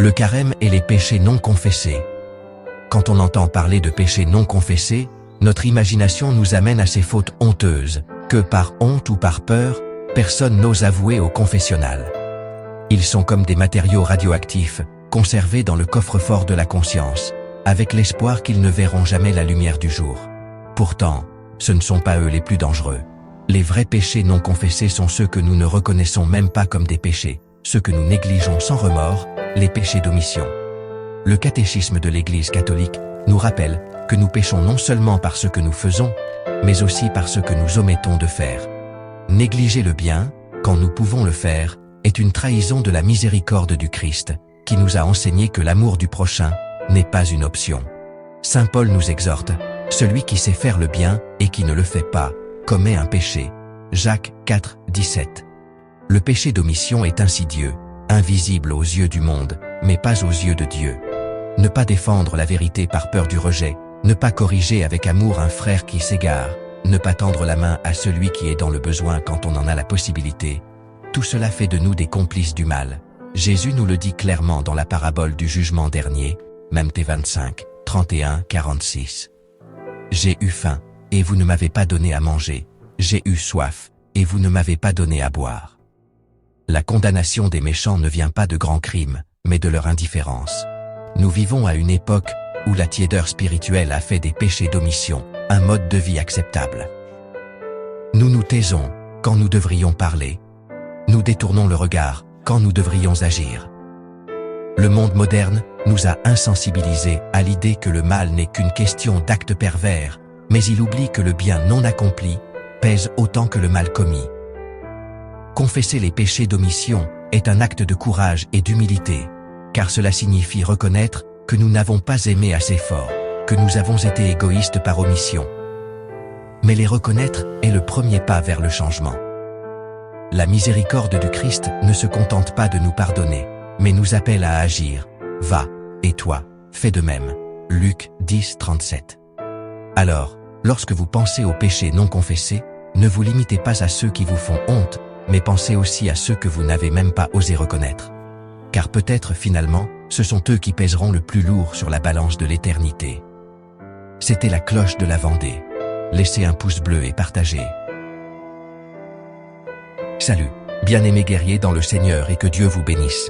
Le carême et les péchés non confessés. Quand on entend parler de péchés non confessés, notre imagination nous amène à ces fautes honteuses, que par honte ou par peur, personne n'ose avouer au confessionnal. Ils sont comme des matériaux radioactifs, conservés dans le coffre-fort de la conscience, avec l'espoir qu'ils ne verront jamais la lumière du jour. Pourtant, ce ne sont pas eux les plus dangereux. Les vrais péchés non confessés sont ceux que nous ne reconnaissons même pas comme des péchés, ceux que nous négligeons sans remords, les péchés d'omission. Le catéchisme de l'Église catholique nous rappelle que nous péchons non seulement par ce que nous faisons, mais aussi par ce que nous omettons de faire. Négliger le bien, quand nous pouvons le faire, est une trahison de la miséricorde du Christ, qui nous a enseigné que l'amour du prochain n'est pas une option. Saint Paul nous exhorte, « Celui qui sait faire le bien et qui ne le fait pas, commet un péché. » Jacques 4, 17. Le péché d'omission est insidieux, invisible aux yeux du monde, mais pas aux yeux de Dieu. Ne pas défendre la vérité par peur du rejet, ne pas corriger avec amour un frère qui s'égare, ne pas tendre la main à celui qui est dans le besoin quand on en a la possibilité. Tout cela fait de nous des complices du mal. Jésus nous le dit clairement dans la parabole du jugement dernier, Matthieu 25, 31, 46. J'ai eu faim, et vous ne m'avez pas donné à manger. J'ai eu soif, et vous ne m'avez pas donné à boire. La condamnation des méchants ne vient pas de grands crimes, mais de leur indifférence. Nous vivons à une époque où la tiédeur spirituelle a fait des péchés d'omission un mode de vie acceptable. Nous nous taisons quand nous devrions parler. Nous détournons le regard quand nous devrions agir. Le monde moderne nous a insensibilisés à l'idée que le mal n'est qu'une question d'actes pervers, mais il oublie que le bien non accompli pèse autant que le mal commis. Confesser les péchés d'omission est un acte de courage et d'humilité, car cela signifie reconnaître que nous n'avons pas aimé assez fort, que nous avons été égoïstes par omission. Mais les reconnaître est le premier pas vers le changement. La miséricorde du Christ ne se contente pas de nous pardonner, mais nous appelle à agir. Va, et toi, fais de même. Luc 10, 37. Alors, lorsque vous pensez aux péchés non confessés, ne vous limitez pas à ceux qui vous font honte, mais pensez aussi à ceux que vous n'avez même pas osé reconnaître. Car peut-être finalement, ce sont eux qui pèseront le plus lourd sur la balance de l'éternité. C'était la cloche de la Vendée. Laissez un pouce bleu et partagez. Salut, bien-aimés guerriers dans le Seigneur et que Dieu vous bénisse.